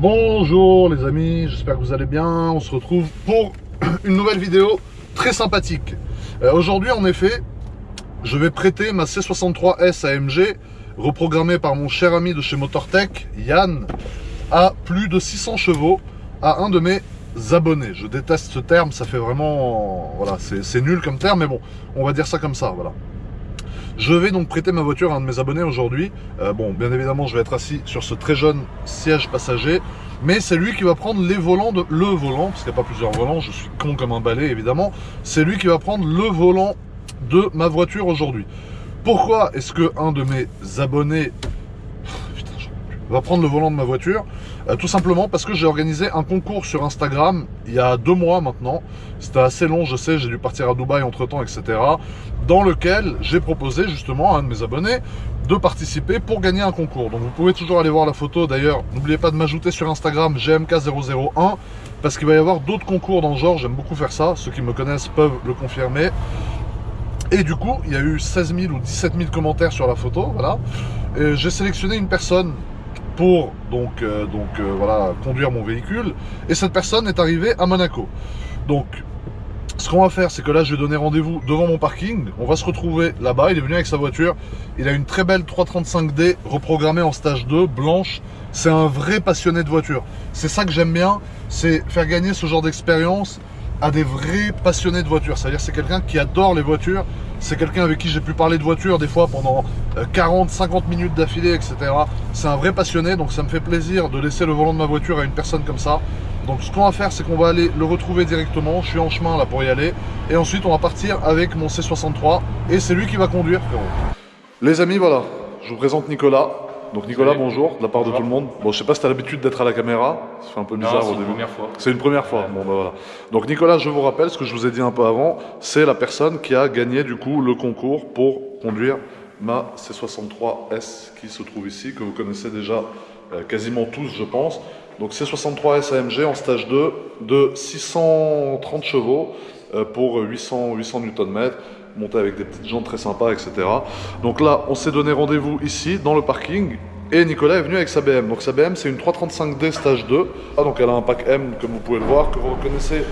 Bonjour les amis, j'espère que vous allez bien. On se retrouve pour une nouvelle vidéo très sympathique. Aujourd'hui en effet, je vais prêter ma C63S AMG reprogrammée par mon cher ami de chez Motortech, Yann, à plus de 600 chevaux à un de mes abonnés. Je déteste ce terme, ça fait vraiment... Voilà, c'est nul comme terme, mais bon, on va dire ça comme ça, voilà. Je vais donc prêter ma voiture à un de mes abonnés aujourd'hui. Bon, bien évidemment, je vais être assis sur ce très jeune siège passager, mais c'est lui qui va prendre les volants le volant, parce qu'il n'y a pas plusieurs volants, je suis con comme un balai évidemment. C'est lui qui va prendre le volant de ma voiture aujourd'hui. Pourquoi est-ce que un de mes abonnés va prendre le volant de ma voiture? Tout simplement parce que j'ai organisé un concours sur Instagram il y a 2 mois maintenant. C'était assez long, je sais, j'ai dû partir à Dubaï entre temps, etc. Dans lequel j'ai proposé justement à un de mes abonnés de participer pour gagner un concours. Donc vous pouvez toujours aller voir la photo. D'ailleurs, n'oubliez pas de m'ajouter sur Instagram GMK001 parce qu'il va y avoir d'autres concours dans le genre. J'aime beaucoup faire ça. Ceux qui me connaissent peuvent le confirmer. Et du coup, il y a eu 16 000 ou 17 000 commentaires sur la photo. Voilà. J'ai sélectionné une personne pour voilà, conduire mon véhicule, et cette personne est arrivée à Monaco. Donc ce qu'on va faire, c'est que là je vais donner rendez-vous devant mon parking, on va se retrouver là-bas. Il est venu avec sa voiture, il a une très belle 335D reprogrammée en stage 2, blanche. C'est un vrai passionné de voiture, c'est ça que j'aime bien, c'est faire gagner ce genre d'expérience à des vrais passionnés de voiture. C'est-à-dire c'est quelqu'un qui adore les voitures, c'est quelqu'un avec qui j'ai pu parler de voiture des fois pendant 40-50 minutes d'affilée, etc. C'est un vrai passionné, donc ça me fait plaisir de laisser le volant de ma voiture à une personne comme ça. Donc ce qu'on va faire, c'est qu'on va aller le retrouver directement. Je suis en chemin là pour y aller, et ensuite on va partir avec mon C63 et c'est lui qui va conduire, frérot. Les amis, voilà, je vous présente Nicolas. Donc Nicolas, bonjour, de la part de tout le monde. Bon, je sais pas si tu as l'habitude d'être à la caméra, ça fait un peu bizarre au début. C'est une première fois. C'est une première fois, bon bah voilà. Donc Nicolas, je vous rappelle, ce que je vous ai dit un peu avant, c'est la personne qui a gagné du coup le concours pour conduire ma C63S qui se trouve ici, que vous connaissez déjà quasiment tous je pense. Donc C63S AMG en stage 2 de 630 chevaux pour 800 Nm. Monter avec des petites jantes très sympas, etc. Donc là, on s'est donné rendez-vous ici, dans le parking, et Nicolas est venu avec sa BM. Donc sa BM, c'est une 335D stage 2. Ah, donc elle a un pack M, comme vous pouvez le voir, que vous reconnaissez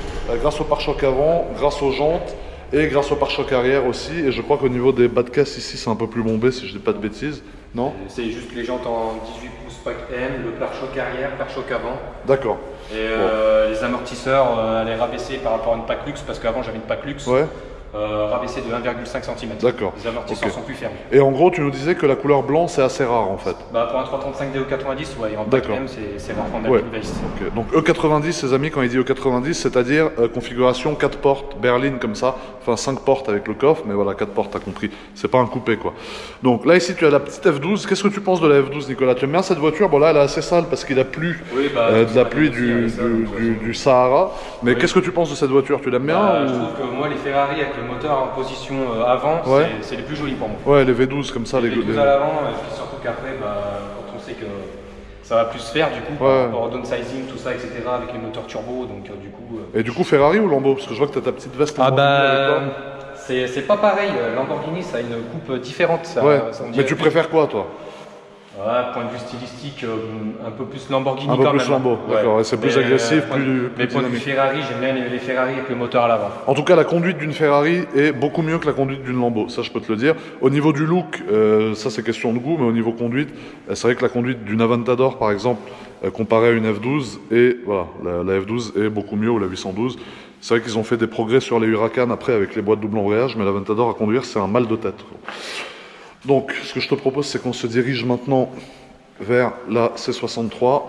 grâce au pare-choc avant, grâce aux jantes, et grâce au pare-choc arrière aussi. Et je crois qu'au niveau des bas de caisse, ici, c'est un peu plus bombé, si je dis pas de bêtises. Non? C'est juste les jantes en 18 pouces pack M, le pare-choc arrière, pare-choc avant. D'accord. Et les amortisseurs, elle est rabaissée par rapport à une pack luxe, parce qu'avant j'avais une pack luxe. Ouais. Rabaissé de 1,5 cm. D'accord. Les amortisseurs sont plus fermes. Et en gros, tu nous disais que la couleur blanc, c'est assez rare en fait. Bah, pour un 335 DO90, ouais, en pack M, c'est rare en ouais. Okay. Donc E90, les amis, quand il dit E90, c'est-à-dire configuration 4 portes, berline comme ça, enfin 5 portes avec le coffre, mais voilà, 4 portes, t'as compris. C'est pas un coupé quoi. Donc là, ici, tu as la petite F12. Qu'est-ce que tu penses de la F12, Nicolas? Tu aimes bien cette voiture? Bon, là, elle est assez sale parce qu'il a plu de la pluie du Sahara. Mais qu'est-ce que tu penses de cette voiture? Tu l'aimes bien Je trouve que moi, les Ferrari avec le moteur en position avant, c'est les plus jolis pour moi. Ouais, les V12 comme ça. Les V12 à l'avant, et puis surtout qu'après, quand on sait que ça va plus se faire du coup, par rapport au downsizing, tout ça, etc., avec les moteurs turbo, donc du coup... Et du coup, Ferrari ou Lambo? Parce que je vois que tu as ta petite veste Lamborghini. C'est pas pareil, Lamborghini ça a une coupe différente. Mais tu préfères quoi toi? Point de vue stylistique, un peu plus Lamborghini quand même. Un peu plus Lambo, d'accord, c'est plus agressif, plus mais point de vue Ferrari, j'aime bien les Ferrari avec le moteur à l'avant. En tout cas, la conduite d'une Ferrari est beaucoup mieux que la conduite d'une Lambo, ça je peux te le dire. Au niveau du look, ça c'est question de goût, mais au niveau conduite, c'est vrai que la conduite d'une Aventador par exemple, comparée à une F12, et voilà, la F12 est beaucoup mieux, ou la 812. C'est vrai qu'ils ont fait des progrès sur les Huracan après avec les boîtes double embrayage, mais l'Aventador à conduire c'est un mal de tête. Donc, ce que je te propose, c'est qu'on se dirige maintenant vers la C63.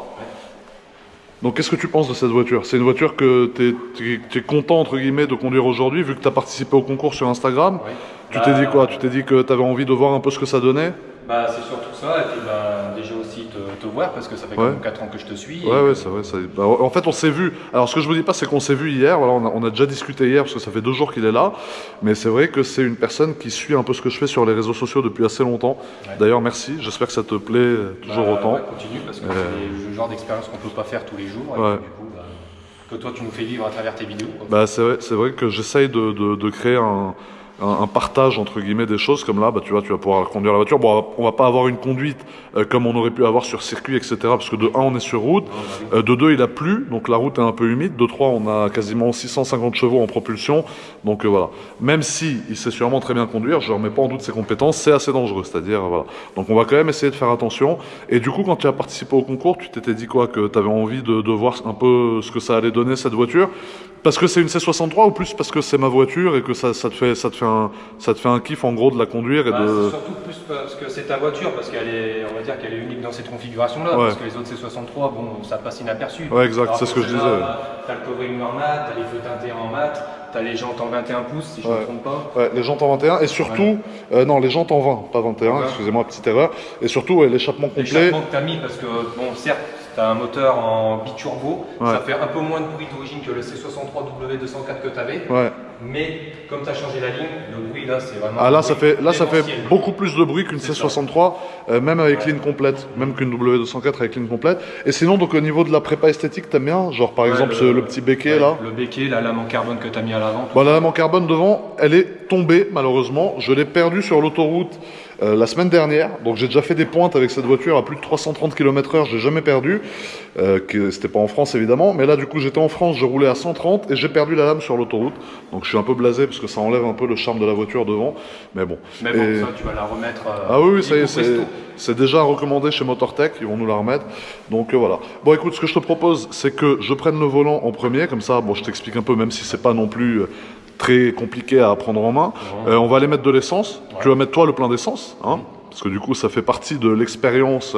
Donc, qu'est-ce que tu penses de cette voiture? C'est une voiture que tu es content, entre guillemets, de conduire aujourd'hui, vu que tu as participé au concours sur Instagram. Oui. Tu t'es dit quoi? Tu t'es dit que tu avais envie de voir un peu ce que ça donnait? C'est surtout ça, et puis déjà aussi te voir, parce que ça fait quand même 4 ans que je te suis. Ouais, c'est vrai. En fait, on s'est vu. Alors, ce que je vous dis pas, c'est qu'on s'est vu hier. Voilà, on a déjà discuté hier, parce que ça fait 2 jours qu'il est là. Mais c'est vrai que c'est une personne qui suit un peu ce que je fais sur les réseaux sociaux depuis assez longtemps. Ouais. D'ailleurs, merci. J'espère que ça te plaît toujours autant. Continue, parce que c'est le genre d'expérience qu'on peut pas faire tous les jours. Et du coup, que toi, tu nous fais vivre à travers tes vidéos. C'est vrai que j'essaye de créer un partage entre guillemets des choses comme là, bah, tu vois, tu vas pouvoir conduire la voiture. Bon, on va pas avoir une conduite comme on aurait pu avoir sur circuit, etc. Parce que de 1, on est sur route, de 2, il a plu, donc la route est un peu humide, de 3, on a quasiment 650 chevaux en propulsion, donc voilà. Même si il sait sûrement très bien conduire, je ne remets pas en doute ses compétences, c'est assez dangereux, c'est-à-dire voilà. Donc on va quand même essayer de faire attention. Et du coup, quand tu as participé au concours, tu t'étais dit quoi, que tu avais envie de voir un peu ce que ça allait donner cette voiture? Parce que c'est une C63 ou plus parce que c'est ma voiture et que ça te fait un kiff en gros de la conduire et c'est surtout plus parce que c'est ta voiture, parce qu'elle est, on va dire qu'elle est unique dans cette configuration-là, parce que les autres C63, bon, ça passe inaperçu. Ouais, exact, c'est ce que je disais. T'as le covering en mat, t'as les feux teintés en mat, t'as les jantes en 21 pouces, si je ne me trompe pas. Ouais, les jantes en 21 et surtout, non, les jantes en 20, pas 21, excusez-moi, petite erreur. Et surtout, l'échappement complet. L'échappement que t'as mis, parce que, bon, certes, tu as un moteur en biturbo, ça fait un peu moins de bruit d'origine que le C63 W204 que tu avais, mais comme tu as changé la ligne, le bruit là c'est vraiment. Ah là ça fait beaucoup plus de bruit qu'une C63, même avec ligne complète, même qu'une W204 avec ligne complète. Et sinon, donc au niveau de la prépa esthétique, t'aimes bien? Genre par exemple le petit béquet là? Le béquet, la lame en carbone que tu as mis à l'avant. Bon, la lame en carbone devant, elle est tombée malheureusement. Je l'ai perdue sur l'autoroute la semaine dernière, donc j'ai déjà fait des pointes avec cette voiture à plus de 330 km/h, je l'ai jamais perdu, c'était pas en France évidemment, mais là du coup j'étais en France, je roulais à 130 et j'ai perdu la lame sur l'autoroute, donc je suis un peu blasé parce que ça enlève un peu le charme de la voiture devant, mais bon. Mais bon, ça tu vas la remettre. Ah oui, ça y est, c'est déjà recommandé chez Motortech, ils vont nous la remettre, donc voilà. Bon écoute, ce que je te propose, c'est que je prenne le volant en premier, comme ça, bon je t'explique un peu, même si c'est pas non plus très compliqué à prendre en main. On va aller mettre de l'essence. Tu vas mettre toi le plein d'essence, hein, parce que du coup ça fait partie de l'expérience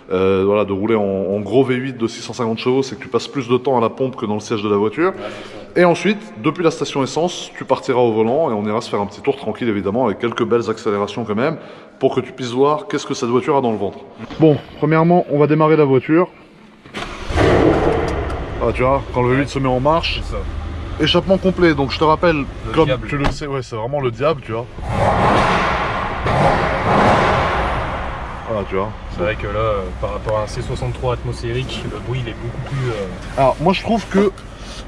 voilà, de rouler en gros V8 de 650 chevaux, c'est que tu passes plus de temps à la pompe que dans le siège de la voiture. Et ensuite, depuis la station essence, tu partiras au volant et on ira se faire un petit tour tranquille évidemment, avec quelques belles accélérations quand même, pour que tu puisses voir qu'est-ce que cette voiture a dans le ventre. Bon, premièrement, on va démarrer la voiture. Ah, tu vois, quand le V8 se met en marche. Échappement complet, donc je te rappelle, comme tu le sais, ouais, c'est vraiment le diable, tu vois. Voilà, tu vois. C'est vrai que là, par rapport à un C63 atmosphérique, le bruit il est beaucoup plus. Alors, moi je trouve que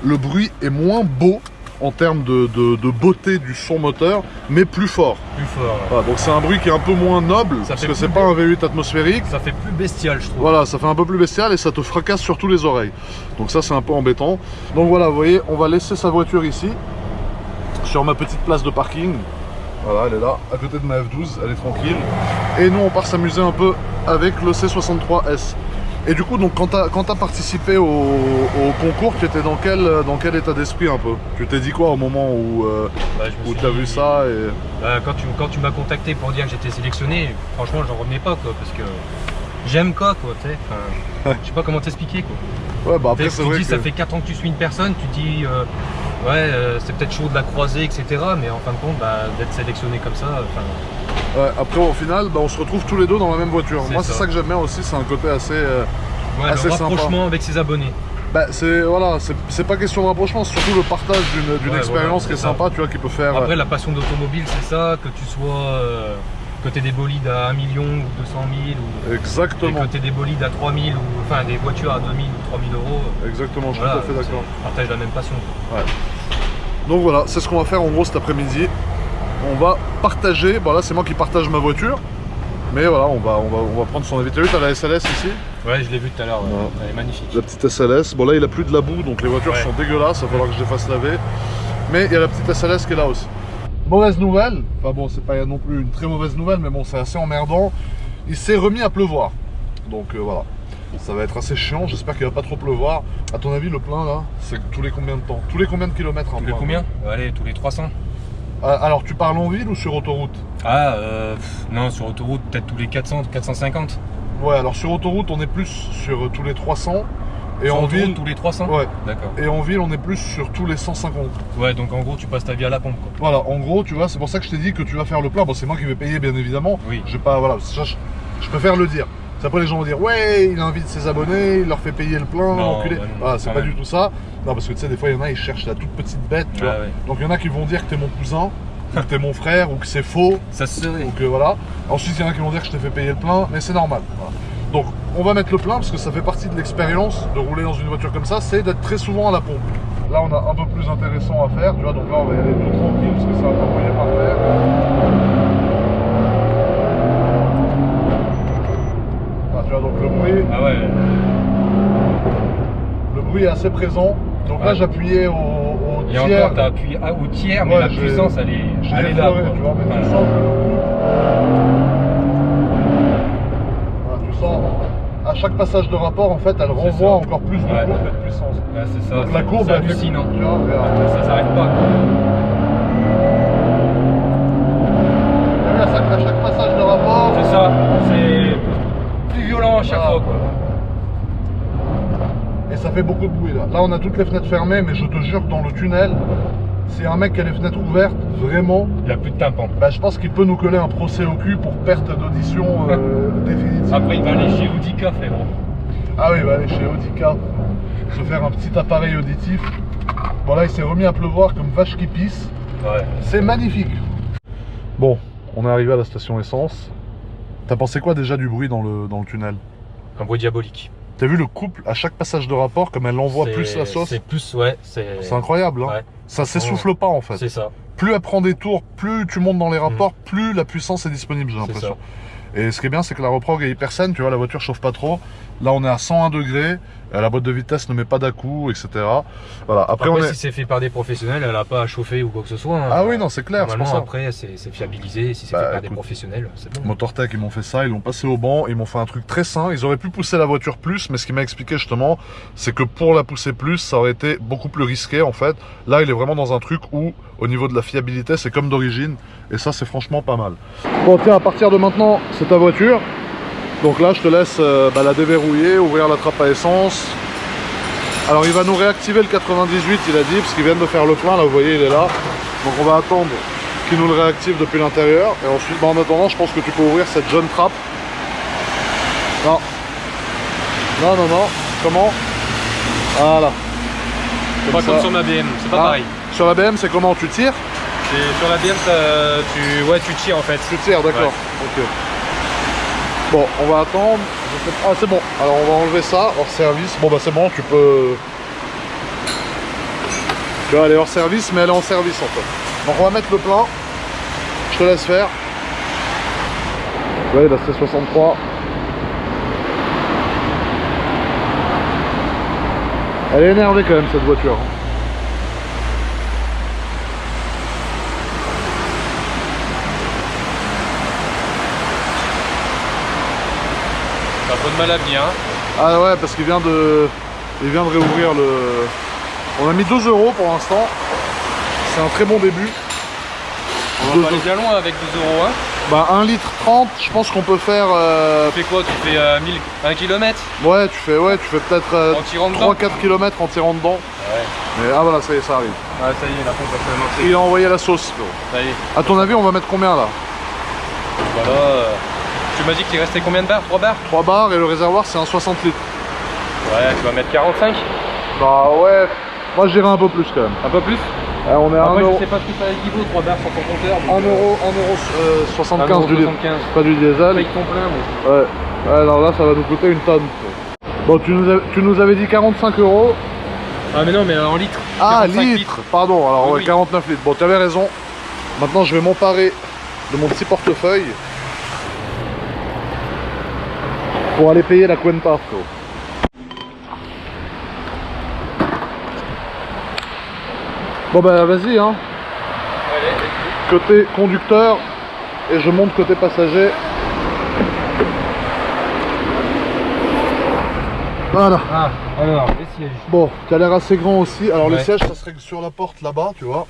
le bruit est moins beau en termes de beauté du son moteur, mais plus fort. Plus fort. Voilà, donc c'est un bruit qui est un peu moins noble, parce que c'est pas un V8 atmosphérique. Ça fait plus bestial, je trouve. Voilà, ça fait un peu plus bestial et ça te fracasse surtout les oreilles. Donc ça c'est un peu embêtant. Donc voilà, vous voyez, on va laisser sa voiture ici, sur ma petite place de parking. Voilà, elle est là, à côté de ma F12, elle est tranquille. Et nous on part s'amuser un peu avec le C63S. Et du coup, donc, quand tu as participé au concours, tu étais dans quel état d'esprit un peu? Tu t'es dit quoi au moment où tu as vu ça Quand tu m'as contacté pour dire que j'étais sélectionné, franchement, j'en revenais pas, quoi, parce que j'aime quoi, tu sais. Enfin, je sais pas comment t'expliquer, quoi. Ouais, bah après, c'est vrai que ça fait 4 ans que tu suis une personne, tu dis, c'est peut-être chaud de la croiser, etc. Mais en fin de compte, d'être sélectionné comme ça, ouais, après au final, on se retrouve tous les deux dans la même voiture. Moi c'est ça que j'aime bien aussi, c'est un côté assez, assez le rapprochement sympa avec ses abonnés. C'est pas question de rapprochement, c'est surtout le partage d'une expérience qui est sympa, tu vois, qui peut faire. Après la passion d'automobile, c'est ça, que tu sois que tu aies des bolides à 1 million ou 200 000 ou exactement. Que tu aies des bolides à 3 000 ou enfin des voitures à 2 000 ou 3 000 euros. Exactement, je suis tout à fait d'accord. On partage la même passion. Ouais. Donc voilà, c'est ce qu'on va faire en gros cet après-midi. On va partager, bon là c'est moi qui partage ma voiture, mais voilà, on va prendre son invité. Tu as la SLS ici? Ouais, je l'ai vu tout à l'heure, elle est magnifique. La petite SLS, bon là il a plus de la boue, donc les voitures sont dégueulasses, il va falloir que je les fasse laver. Mais il y a la petite SLS qui est là aussi. Mauvaise nouvelle, enfin bon c'est pas non plus une très mauvaise nouvelle, mais bon c'est assez emmerdant. Il s'est remis à pleuvoir, donc voilà. Ça va être assez chiant, j'espère qu'il va pas trop pleuvoir. À ton avis le plein là, c'est tous les combien de temps? Tous les combien de kilomètres en plein? Tous les combien? Allez, tous les 300. Alors tu parles en ville ou sur autoroute? Non, sur autoroute peut-être tous les 400, 450. Ouais, alors sur autoroute on est plus sur tous les 300. Et en ville, tous les 300? Ouais. D'accord. Et en ville, on est plus sur tous les 150. Ouais, donc en gros, tu passes ta vie à la pompe, quoi. Voilà, en gros, tu vois, c'est pour ça que je t'ai dit que tu vas faire le plein. Bon, c'est moi qui vais payer, bien évidemment. Oui. Je vais pas, voilà, je préfère le dire. Après, les gens vont dire, ouais, il invite ses abonnés, il leur fait payer le plein, enculé. Voilà, c'est pas du tout ça. Non, parce que tu sais, des fois, il y en a, ils cherchent la toute petite bête, tu vois. Ouais. Donc, il y en a qui vont dire que t'es mon cousin, ou que t'es mon frère, ou que c'est faux. Ça se serait. Donc, voilà. Ensuite, il y en a qui vont dire que je t'ai fait payer le plein, mais c'est normal. Voilà. Donc on va mettre le plein parce que ça fait partie de l'expérience de rouler dans une voiture comme ça, c'est d'être très souvent à la pompe. Là on a un peu plus intéressant à faire, tu vois, donc là on va y aller tout tranquille parce que c'est un peu mouillé par terre. Ah, tu vois, donc le bruit. Ah ouais. Le bruit est assez présent. Donc là j'appuyais au Et tiers. encore, t'as appuyé au tiers, mais Ouais, la puissance elle est là. tu vois, mais tu sens que le coup. Voilà, tu sens. À chaque passage de rapport, en fait, elle renvoie encore plus de courbe et de puissance. Ouais, c'est ça. Donc la courbe, c'est hallucinant. Tu vois, regarde. Ça s'arrête pas. À chaque passage de rapport. C'est ça. C'est plus violent à chaque fois, quoi. Et ça fait beaucoup de bruit là. Là, on a toutes les fenêtres fermées, mais je te jure que dans le tunnel, si un mec qui a les fenêtres ouvertes, vraiment. Il n'y a plus de tympan. Bah, je pense qu'il peut nous coller un procès au cul pour perte d'audition définitive. Après, il va aller chez Audica, frérot. Ah oui, il va aller chez Audica se faire un petit appareil auditif. Bon, là, il s'est remis à pleuvoir comme vache qui pisse. Ouais. C'est magnifique. Bon, on est arrivé à la station essence. T'as pensé quoi déjà du bruit dans le tunnel? Un bruit diabolique. T'as vu le couple à chaque passage de rapport comme elle envoie plus la sauce? C'est plus, ouais. C'est incroyable, hein. Ouais. Ça s'essouffle pas en fait. C'est ça. Plus elle prend des tours, plus tu montes dans les rapports, plus la puissance est disponible, j'ai l'impression. Et ce qui est bien, c'est que la reprog est hyper saine, tu vois, la voiture chauffe pas trop. Là, on est à 101 degrés, la boîte de vitesse ne met pas d'à-coups, etc. Voilà. Après on est... si c'est fait par des professionnels, elle n'a pas à chauffer ou quoi que ce soit. Hein. Ah oui, non, c'est clair. Normalement, après, c'est fiabilisé. Si c'est fait par des professionnels, c'est bon. Motortech, ils m'ont fait ça, ils l'ont passé au banc, ils m'ont fait un truc très sain. Ils auraient pu pousser la voiture plus, mais ce qu'il m'a expliqué justement, c'est que pour la pousser plus, ça aurait été beaucoup plus risqué en fait. Là, il est vraiment dans un truc où, au niveau de la fiabilité, c'est comme d'origine. Et ça, c'est franchement pas mal. Bon, tiens, à partir de maintenant, c'est ta voiture. Donc là, je te laisse la déverrouiller, ouvrir la trappe à essence. Alors, il va nous réactiver le 98, il a dit, parce qu'il vient de faire le plein. Là, vous voyez, il est là. Donc, on va attendre qu'il nous le réactive depuis l'intérieur. Et ensuite, en attendant, je pense que tu peux ouvrir cette jeune trappe. Non. Non, non, non. Comment? Voilà. C'est pas comme sur ma BM, c'est pas pareil. Sur la BM, c'est comment? Tu tires? Sur la BM, tu tires en fait. Tu tires, d'accord. Ok. Bon, on va attendre. Ah, c'est bon. Alors, on va enlever ça hors service. Bon, bah, c'est bon, tu peux. Tu vois, elle est hors service, mais elle est en service en fait. Donc, on va mettre le plein. Je te laisse faire. Vous voyez, la C63. Elle est énervée quand même, cette voiture. Ça a pas de mal à venir. Hein. Ah ouais, parce qu'il vient de réouvrir le... On a mis 2 € pour l'instant. C'est un très bon début. On va pas aller bien loin avec 2 €. Hein. Bah 1,30 litre, je pense qu'on peut faire... Tu fais quoi? Tu fais 1 km? Ouais, tu fais peut-être 3-4 km en tirant dedans. Ouais. Mais ah voilà, ça y est, ça arrive. Ah ça y est, la pompe a fait marcher. Il a envoyé la sauce. Ça y est. À ton avis, on va mettre combien là? Voilà. Tu m'as dit qu'il restait combien de barres? 3 barres? 3 barres et le réservoir c'est un 60 litres. Ouais, tu vas mettre 45? Bah ouais, moi je dirais un peu plus quand même. Un peu plus? On est à après, 1 €. je sais pas ce que ça équivaut, 3 barres sur ton compteur. 1,75 € du litre. Pas du diesel. Paye ton plein, mais... Ouais. Alors là, ça va nous coûter une tonne. Bon, tu nous avais dit 45 €. Ah mais non, mais en litres. Ah, litres. Pardon, alors oui, ouais, 49 litres. Bon, tu avais raison. Maintenant, je vais m'emparer de mon petit portefeuille pour aller payer la Cuenta. Bon bah vas-y hein. Allez, côté conducteur et je monte côté passager. Voilà. Ah, alors, les sièges. Bon, tu as l'air assez grand aussi. Alors ouais. les sièges, ça serait sur la porte là-bas, tu vois.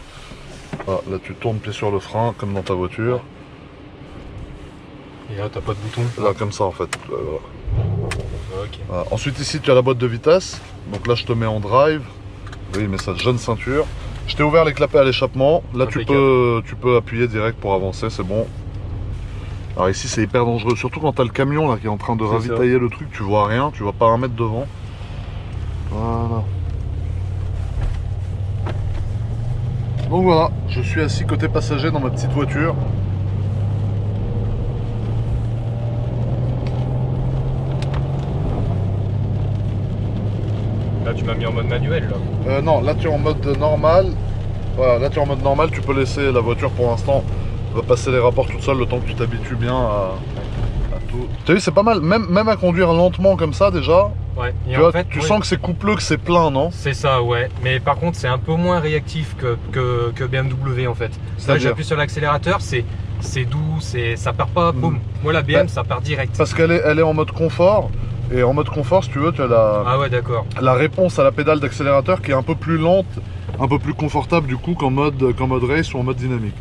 Ah, là tu tournes pied sur le frein, comme dans ta voiture. Et là, t'as pas de bouton. Là, comme ça en fait. Voilà. Ok. Voilà. Ensuite ici, tu as la boîte de vitesse. Donc là, je te mets en drive. Oui, mais ça jeune ceinture. Je t'ai ouvert les clapets à l'échappement. Là, tu peux appuyer direct pour avancer, c'est bon. Alors ici, c'est hyper dangereux, surtout quand tu as le camion là qui est en train de ravitailler le truc. Tu vois rien, tu vois pas 1 mètre devant. Voilà. Donc voilà, je suis assis côté passager dans ma petite voiture. Là tu m'as mis en mode manuel là. Non, là tu es en mode normal. Voilà, là tu es en mode normal, tu peux laisser la voiture pour l'instant va passer les rapports toute seule le temps que tu t'habitues bien à tout. Tu as vu, c'est pas mal, même à conduire lentement comme ça déjà. Ouais. Et tu vois, tu sens que c'est coupleux, que c'est plein, non? C'est ça, ouais. Mais par contre, c'est un peu moins réactif que BMW en fait. Là, j'appuie sur l'accélérateur, c'est doux, ça part pas, boum. Moi, la BM, ça part direct. Parce qu'elle est en mode confort. Et en mode confort, si tu veux, tu as ah ouais, d'accord. La réponse à la pédale d'accélérateur qui est un peu plus lente, un peu plus confortable du coup qu'en mode race ou en mode dynamique.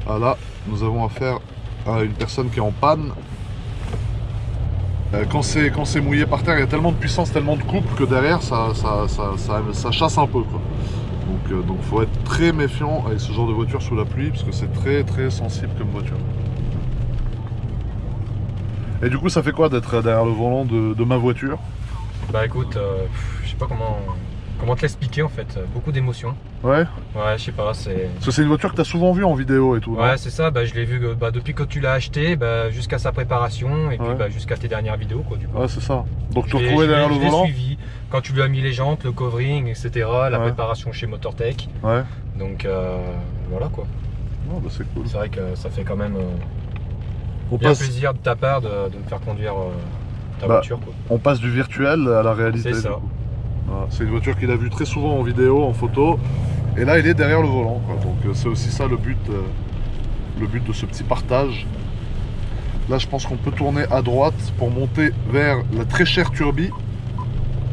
Ah là, nous avons affaire à une personne qui est en panne. Quand c'est mouillé par terre, il y a tellement de puissance, tellement de couple que derrière ça chasse un peu, quoi. Donc faut être très méfiant avec ce genre de voiture sous la pluie parce que c'est très très sensible comme voiture. Et du coup, ça fait quoi d'être derrière le volant de ma voiture? Bah écoute, je sais pas comment te l'expliquer en fait, beaucoup d'émotions. Ouais. Ouais, je sais pas, c'est... Parce que c'est une voiture que tu as souvent vue en vidéo et tout. Ouais, c'est ça, bah, je l'ai vu depuis que tu l'as acheté, bah, jusqu'à sa préparation et puis bah, jusqu'à tes dernières vidéos, quoi, du coup. Ouais, c'est ça. Donc tu retrouvais derrière le volant. Je l'ai suivi, quand tu lui as mis les jantes, le covering, etc., la préparation chez MotorTech. Ouais. Donc voilà, quoi. Oh, bah, c'est cool. C'est vrai que ça fait quand même bien plaisir de ta part de me faire conduire ta voiture, quoi. On passe du virtuel à la réalité. C'est ça. Voilà, c'est une voiture qu'il a vue très souvent en vidéo, en photo, et là il est derrière le volant, quoi. Donc c'est aussi ça le but de ce petit partage. Là je pense qu'on peut tourner à droite pour monter vers la très chère Turbi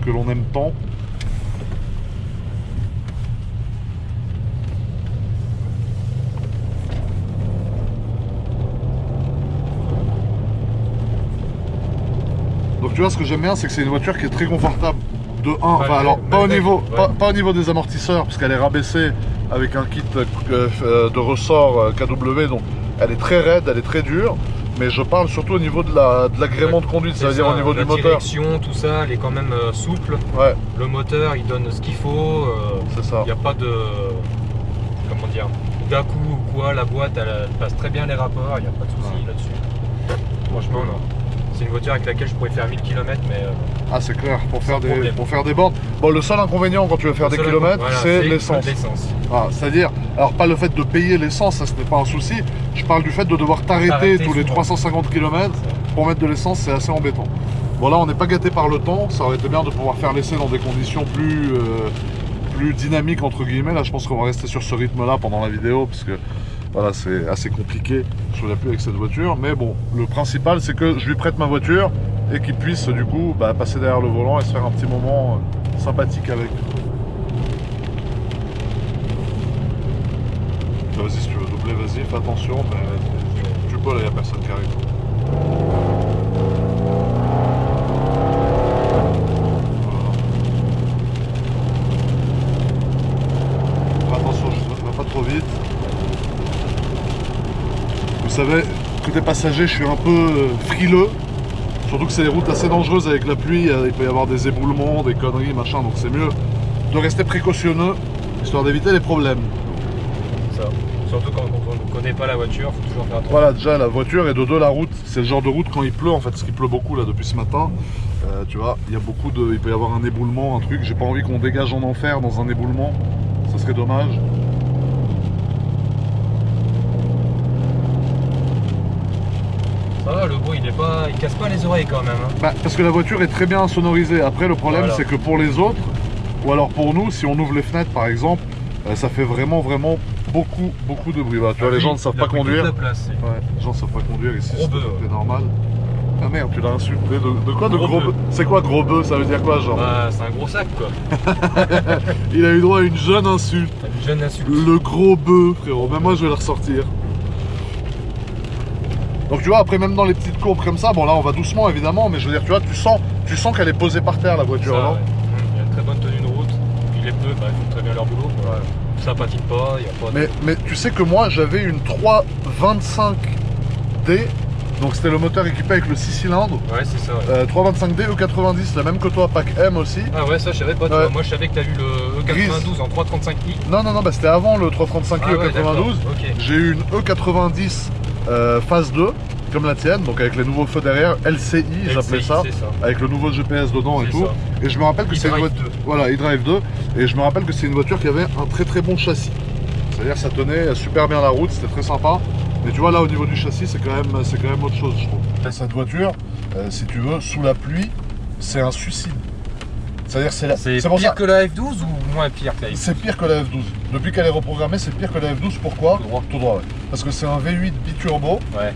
que l'on aime tant. Donc tu vois, ce que j'aime bien, c'est que c'est une voiture qui est très confortable. De 1, enfin alors pas au niveau des amortisseurs, parce qu'elle est rabaissée avec un kit de ressort KW, donc elle est très raide, elle est très dure. Mais je parle surtout au niveau de l'agrément de conduite, c'est-à-dire au niveau du moteur. La direction, tout ça, elle est quand même souple. Ouais. Le moteur, il donne ce qu'il faut. C'est ça. Il n'y a pas de... Comment dire, d'à-coup ou quoi, la boîte, elle passe très bien les rapports, il n'y a pas de souci là-dessus. Franchement, non. C'est une voiture avec laquelle je pourrais faire 1000 km, mais... Ah, c'est clair, pour faire des bornes. Bon, le seul inconvénient quand tu veux faire des kilomètres, voilà, c'est l'essence. Ah, c'est-à-dire, alors pas le fait de payer l'essence, ça ce n'est pas un souci. Je parle du fait de devoir t'arrêter tous les 350 km pour mettre de l'essence, c'est assez embêtant. Bon, là, on n'est pas gâté par le temps. Ça aurait été bien de pouvoir faire l'essai dans des conditions plus dynamiques, entre guillemets. Là, je pense qu'on va rester sur ce rythme-là pendant la vidéo, parce que... Voilà, c'est assez compliqué sous la pluie avec cette voiture, mais bon, le principal c'est que je lui prête ma voiture et qu'il puisse du coup passer derrière le volant et se faire un petit moment sympathique avec. Vas-y, si tu veux doubler, vas-y, fais attention, mais tu peux, là, il n'y a personne qui arrive. Voilà. Attention, je ne vais pas trop vite. Vous savez, côté passager, je suis un peu frileux. Surtout que c'est des routes assez dangereuses avec la pluie. Il peut y avoir des éboulements, des conneries, machin. Donc c'est mieux de rester précautionneux, histoire d'éviter les problèmes. Ça. Surtout quand on ne connaît pas la voiture, il faut toujours faire attention. Voilà, déjà la voiture et de deux la route. C'est le genre de route quand il pleut, en fait, parce qu'il pleut beaucoup là depuis ce matin. Tu vois, il peut y avoir un éboulement, un truc. J'ai pas envie qu'on dégage en enfer dans un éboulement. Ça serait dommage. Le bruit, il casse pas les oreilles quand même. Hein. Parce que la voiture est très bien sonorisée. Après, le problème, c'est que pour les autres, ou alors pour nous, si on ouvre les fenêtres par exemple, ça fait vraiment beaucoup de bruit. Voilà, tu vois, les gens ne savent pas conduire. Les gens ne savent pas conduire ici, c'est tout à fait normal. Ah merde, tu l'as insulté. De quoi de gros bœuf? C'est quoi gros bœuf? Ça veut dire quoi, genre? C'est un gros sac, quoi. Il a eu droit à une jeune insulte. Le gros bœuf, frérot. Même moi, je vais la ressortir. Donc tu vois, après même dans les petites courbes comme ça, bon là on va doucement évidemment, mais je veux dire, tu vois, tu sens qu'elle est posée par terre la voiture, non? Ouais. Il y a une très bonne tenue de route, puis les pneus, ils font très bien leur boulot. Ouais. Ça patine pas, il n'y a pas de... Mais tu sais que moi j'avais une 325D, donc c'était le moteur équipé avec le 6 cylindres. Ouais, c'est ça. Ouais. 325D E90, la même que toi, pack M aussi. Ah ouais, ça je savais pas, moi je savais que tu as eu le E92 en 335i. Non, c'était avant le 335i E92. Okay. J'ai eu une E90 phase 2, comme la tienne, donc avec les nouveaux feux derrière, LCI, j'appelais ça, avec le nouveau GPS dedans et tout. Et je me rappelle que c'est une voiture, voilà, e-drive 2, et je me rappelle que c'est une voiture qui avait un très bon châssis. C'est-à-dire ça tenait super bien la route, c'était très sympa. Mais tu vois là au niveau du châssis, c'est quand même autre chose, je trouve. Cette voiture, si tu veux, sous la pluie, c'est un suicide. C'est-à-dire c'est pire que la F12 ou moins pire que la F12? C'est pire que la F12. Depuis qu'elle est reprogrammée, c'est pire que la F12. Pourquoi? Tout droit, ouais. Parce que c'est un V8 biturbo. Ouais.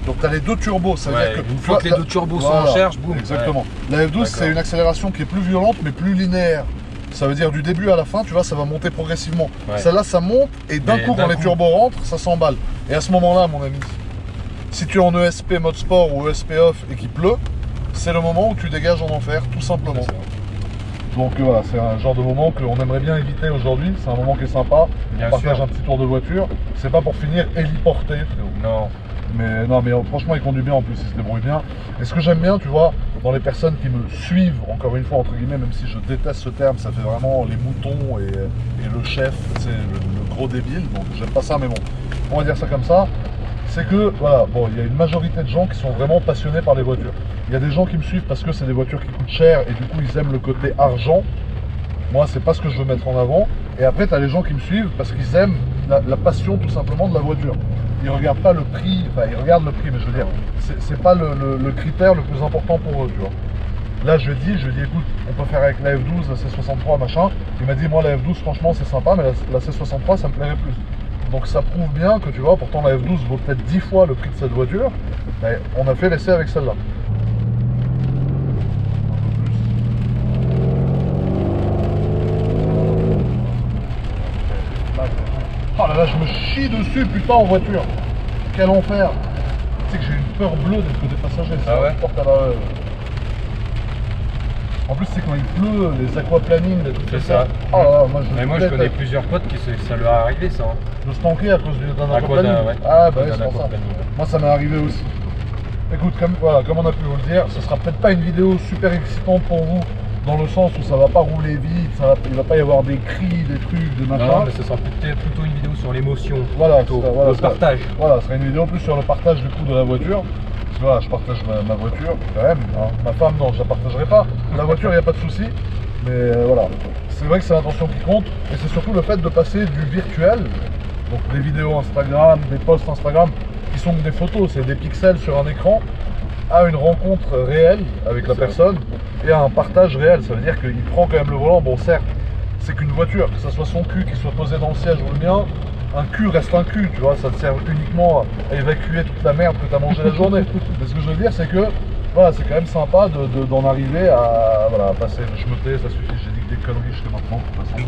Donc tu as les deux turbos. Ça veut dire que une fois que les deux turbos sont en charge, boum. Exactement. Ouais. La F12, c'est une accélération qui est plus violente mais plus linéaire. Ça veut dire du début à la fin, tu vois, ça va monter progressivement. Ouais. Celle-là, ça monte et d'un coup, quand les turbos rentrent, ça s'emballe. Et à ce moment-là, mon ami, si tu es en ESP mode sport ou ESP off et qu'il pleut, c'est le moment où tu dégages en enfer, tout simplement. Donc voilà, c'est un genre de moment qu'on aimerait bien éviter aujourd'hui. C'est un moment qui est sympa. On partage un petit tour de voiture. C'est pas pour finir héliporté, frérot. Non. Mais franchement, il conduit bien en plus, il se débrouille bien. Et ce que j'aime bien, tu vois, dans les personnes qui me suivent, encore une fois, entre guillemets, même si je déteste ce terme, ça fait vraiment les moutons et le chef, c'est le gros débile. Donc j'aime pas ça, mais bon, on va dire ça comme ça. C'est que, voilà, bon, il y a une majorité de gens qui sont vraiment passionnés par les voitures. Il y a des gens qui me suivent parce que c'est des voitures qui coûtent cher et du coup, ils aiment le côté argent. Moi, c'est pas ce que je veux mettre en avant. Et après, tu as les gens qui me suivent parce qu'ils aiment la passion, tout simplement, de la voiture. Ils regardent pas le prix, enfin, ils regardent le prix, mais je veux dire, c'est pas le critère le plus important pour eux, tu vois. Là, je lui ai dit, écoute, on peut faire avec la F12, la C63, machin. Il m'a dit, moi, la F12, franchement, c'est sympa, mais la C63, ça me plairait plus. Donc ça prouve bien que tu vois, pourtant la F12 vaut peut-être 10 fois le prix de cette voiture, mais on a fait l'essai avec celle-là. Oh là là, je me chie dessus putain en voiture. Quel enfer. Tu sais que j'ai une peur bleue d'être côté passager. Ah ouais. En plus, c'est quand il pleut, les aquaplaning, les trucs comme ça. Oh là là, moi je connais plusieurs potes qui ça leur est arrivé ça. Hein. De se tanker à cause d'un aquaplaning. Ouais. Ah bah c'est pour ça. Moi ça m'est arrivé aussi. Écoute, comme on a pu vous le dire, ce sera peut-être pas une vidéo super excitante pour vous, dans le sens où ça va pas rouler vite, il va pas y avoir des cris, des trucs, des machins. Non, mais ce sera peut-être plutôt une vidéo sur l'émotion. Voilà, le partage. Voilà, ce sera une vidéo plus sur le partage du coup de la voiture. Voilà, je partage ma voiture quand même, hein. Ma femme non, je la partagerai pas. La voiture, il n'y a pas de souci, mais voilà. C'est vrai que c'est l'intention qui compte, et c'est surtout le fait de passer du virtuel, donc des vidéos Instagram, des posts Instagram, qui sont des photos, c'est des pixels sur un écran, à une rencontre réelle avec la personne, et à un partage réel. Ça veut dire qu'il prend quand même le volant, bon certes, c'est qu'une voiture, que ce soit son cul qui soit posé dans le siège ou le mien, un cul reste un cul, tu vois, ça te sert uniquement à évacuer toute la merde que tu as mangé la journée. Mais ce que je veux dire, c'est que voilà, c'est quand même sympa d'en arriver à passer. Je me tais, ça suffit, j'ai dit des conneries jusqu'à maintenant.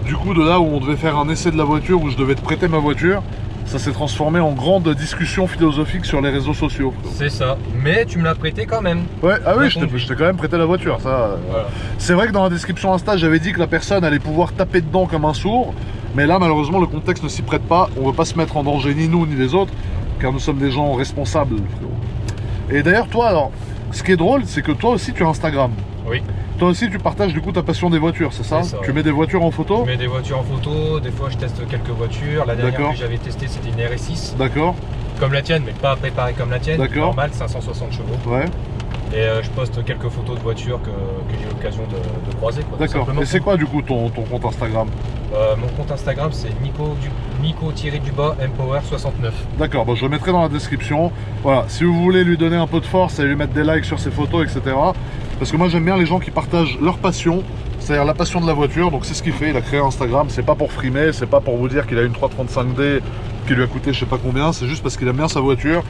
Du coup, de là où on devait faire un essai de la voiture, où je devais te prêter ma voiture, ça s'est transformé en grande discussion philosophique sur les réseaux sociaux. C'est ça, mais tu me l'as prêté quand même. Ouais, ah oui, je t'ai quand même prêté la voiture, ça. Voilà. C'est vrai que dans la description Insta, j'avais dit que la personne allait pouvoir taper dedans comme un sourd. Mais là, malheureusement, le contexte ne s'y prête pas. On ne veut pas se mettre en danger, ni nous, ni les autres, car nous sommes des gens responsables, frérot. Et d'ailleurs, toi, alors, ce qui est drôle, c'est que toi aussi, tu as Instagram. Oui. Toi aussi, tu partages du coup ta passion des voitures, c'est ça? Tu mets des voitures en photo? Je mets des voitures en photo, des fois je teste quelques voitures. La dernière que j'avais testée, c'était une RS6. D'accord. Comme la tienne, mais pas préparée comme la tienne. D'accord. Normal, 560 chevaux. Ouais. Et je poste quelques photos de voitures que j'ai eu l'occasion de croiser. D'accord. Et c'est quoi du coup ton compte Instagram? Mon compte Instagram, c'est Nico-du-bas Empower 69. D'accord, bon, je le mettrai dans la description. Voilà, si vous voulez lui donner un peu de force et lui mettre des likes sur ses photos, etc. Parce que moi j'aime bien les gens qui partagent leur passion, c'est-à-dire la passion de la voiture. Donc c'est ce qu'il fait, il a créé Instagram. C'est pas pour frimer, c'est pas pour vous dire qu'il a une 335D qui lui a coûté je sais pas combien. C'est juste parce qu'il aime bien sa voiture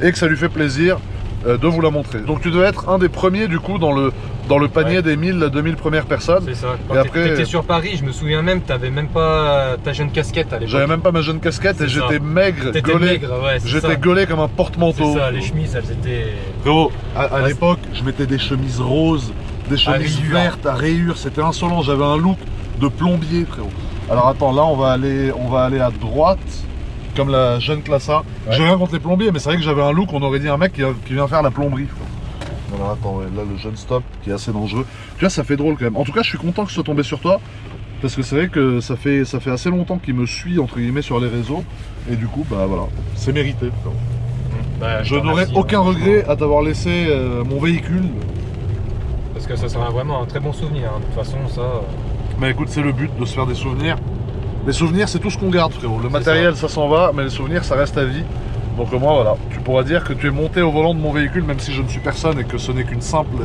et que ça lui fait plaisir de vous la montrer. Donc tu devais être un des premiers du coup dans le panier des 1000-2000 premières personnes. C'est ça. Quand tu étais sur Paris, je me souviens même, tu n'avais même pas ta jeune casquette à l'époque. J'avais même pas ma jeune casquette et j'étais maigre, gaulé. Ouais, j'étais gaulé comme un porte-manteau. C'est ça, les chemises, elles étaient... Gros, à l'époque, je mettais des chemises roses, des chemises vertes à rayures, c'était insolent. J'avais un look de plombier, frérot. Alors attends, là on va aller à droite. Comme la jeune classe A. Ouais. J'ai rien contre les plombiers, mais c'est vrai que j'avais un look, on aurait dit un mec qui vient faire la plomberie. Voilà, attends, ouais, là le jeune stop qui est assez dangereux. Tu vois, ça fait drôle quand même. En tout cas, je suis content que ce soit tombé sur toi, parce que c'est vrai que ça fait assez longtemps qu'il me suit, entre guillemets, sur les réseaux. Et du coup, bah voilà, c'est mérité. Bah, je n'aurai aucun regret à t'avoir laissé mon véhicule. Parce que ça sera vraiment un très bon souvenir, hein. De toute façon, ça... Mais écoute, c'est le but de se faire des souvenirs. Les souvenirs, c'est tout ce qu'on garde, frérot. Le matériel, ça s'en va, mais les souvenirs, ça reste à vie. Donc moi, voilà, tu pourras dire que tu es monté au volant de mon véhicule, même si je ne suis personne et que ce n'est qu'une simple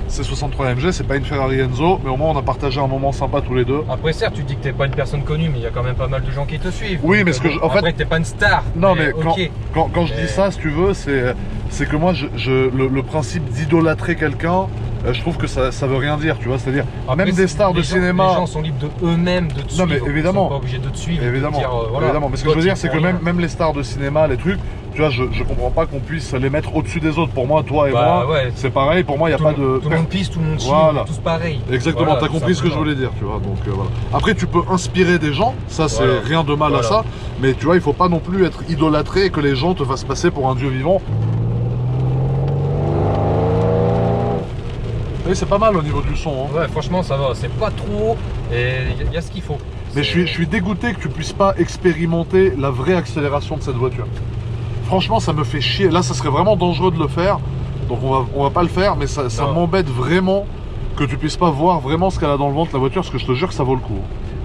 C63 AMG, c'est pas une Ferrari Enzo, mais au moins on a partagé un moment sympa tous les deux. Après, certes, tu dis que t'es pas une personne connue, mais il y a quand même pas mal de gens qui te suivent. Oui, mais ce que en fait... Après, t'es pas une star. Non, mais okay. quand je dis ça, si tu veux, c'est que moi, le principe d'idolâtrer quelqu'un, je trouve que ça veut rien dire, tu vois. C'est-à-dire, même des stars de cinéma... Les gens sont libres de eux-mêmes de te suivre. Non, mais évidemment. Ils sont pas obligés de te suivre. Évidemment, dire, voilà, évidemment. Mais ce que je veux dire, c'est que même les stars de cinéma, les trucs, tu vois, je comprends pas qu'on puisse les mettre au-dessus des autres. Pour moi, toi et moi, c'est pareil. Pour moi, il n'y a pas de... Tout le monde pisse, tout le monde chie, voilà. tous pareil. Exactement, voilà, t'as compris ce que je voulais dire, tu vois. Donc voilà. Après, tu peux inspirer des gens, ça c'est rien de mal à ça. Mais tu vois, il faut pas non plus être idolâtré et que les gens te fassent passer pour un dieu vivant. Oui, c'est pas mal au niveau du son. Hein. Ouais, franchement, ça va. C'est pas trop haut et il y a ce qu'il faut. Mais je suis dégoûté que tu puisses pas expérimenter la vraie accélération de cette voiture. Franchement, ça me fait chier. Là, ça serait vraiment dangereux de le faire. Donc on va pas le faire, mais ça m'embête vraiment que tu puisses pas voir vraiment ce qu'elle a dans le ventre la voiture, parce que je te jure que ça vaut le coup.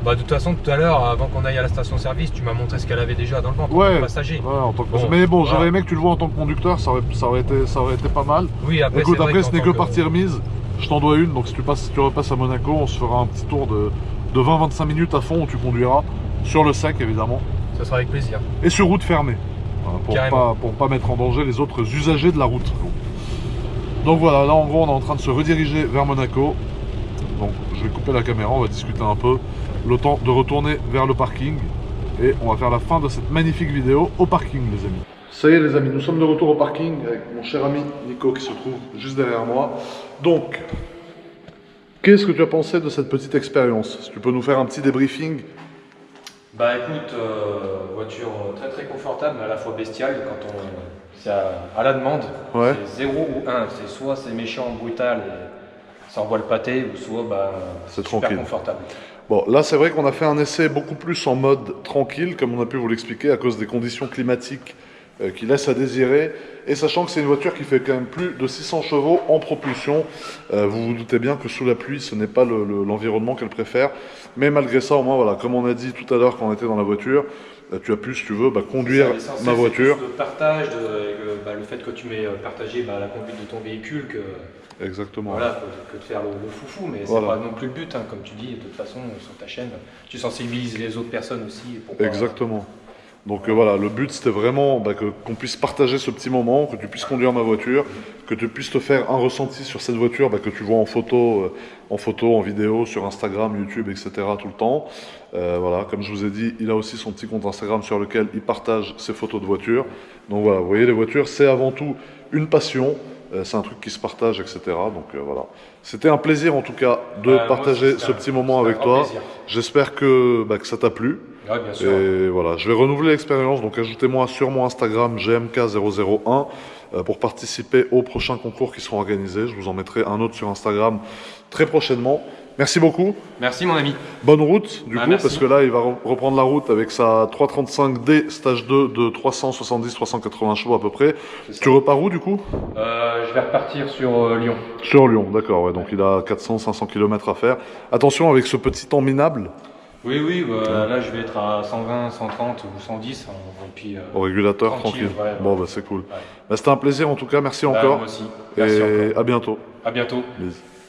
Bah de toute façon, tout à l'heure, avant qu'on aille à la station-service, tu m'as montré ce qu'elle avait déjà dans le ventre en tant que passager. Ouais, en tant que passager. Mais bon, j'aurais aimé que tu le vois en tant que conducteur, ça aurait été pas mal. Oui, après, écoute, après ce n'est que partie remise. Je t'en dois une, donc si tu repasses à Monaco, on se fera un petit tour de 20-25 minutes à fond où tu conduiras, sur le sec évidemment. Ça sera avec plaisir. Et sur route fermée, pour pas mettre en danger les autres usagers de la route. Donc voilà, là en gros on est en train de se rediriger vers Monaco. Donc je vais couper la caméra, on va discuter un peu. Le temps de retourner vers le parking. Et on va faire la fin de cette magnifique vidéo au parking, les amis. Ça y est les amis, nous sommes de retour au parking avec mon cher ami Nico qui se trouve juste derrière moi. Donc, qu'est-ce que tu as pensé de cette petite expérience? Si tu peux nous faire un petit débriefing. Bah écoute, voiture très très confortable mais à la fois bestiale quand c'est à la demande. Ouais. C'est 0 ou 1, c'est soit c'est méchant, brutal et ça envoie le pâté, ou soit bah, c'est super tranquille. Confortable. Bon, là c'est vrai qu'on a fait un essai beaucoup plus en mode tranquille, comme on a pu vous l'expliquer, à cause des conditions climatiques qui laissent à désirer, et sachant que c'est une voiture qui fait quand même plus de 600 chevaux en propulsion. Vous vous doutez bien que sous la pluie, ce n'est pas l'environnement qu'elle préfère, mais malgré ça, au moins, voilà, comme on a dit tout à l'heure quand on était dans la voiture, tu as pu, si tu veux, conduire ma voiture. Le partage, le fait que tu m'aies partagé la conduite de ton véhicule, que, exactement. Voilà, que de faire le foufou, mais c'est pas non plus le but, hein, comme tu dis, de toute façon, sur ta chaîne, tu sensibilises les autres personnes aussi. Pour exactement. Donc voilà, le but c'était vraiment qu'on puisse partager ce petit moment, que tu puisses conduire ma voiture, que tu puisses te faire un ressenti sur cette voiture que tu vois en photo, en vidéo, sur Instagram, YouTube, etc. tout le temps. Voilà, comme je vous ai dit, il a aussi son petit compte Instagram sur lequel il partage ses photos de voiture. Donc voilà, vous voyez, les voitures c'est avant tout une passion, c'est un truc qui se partage, etc. Donc voilà, c'était un plaisir en tout cas de partager ce petit moment avec toi. J'espère que ça t'a plu. Ouais, bien sûr. Et voilà, je vais renouveler l'expérience, donc ajoutez-moi sur mon Instagram GMK001 pour participer aux prochains concours qui seront organisés. Je vous en mettrai un autre sur Instagram très prochainement. Merci beaucoup. Merci mon ami. Bonne route du coup, merci. parce que là il va reprendre la route avec sa 335D stage 2 de 370-380 chevaux à peu près. Tu repars où du coup? Je vais repartir sur Lyon. Sur Lyon, d'accord, ouais, donc il a 400-500 km à faire. Attention avec ce petit temps minable. Oui, là je vais être à 120, 130 ou 110. Et puis, au régulateur, tranquille. Ouais, bon, c'est cool. Ouais. C'était un plaisir en tout cas, merci encore. Moi aussi. Merci et encore. à bientôt. À bientôt. Bisous.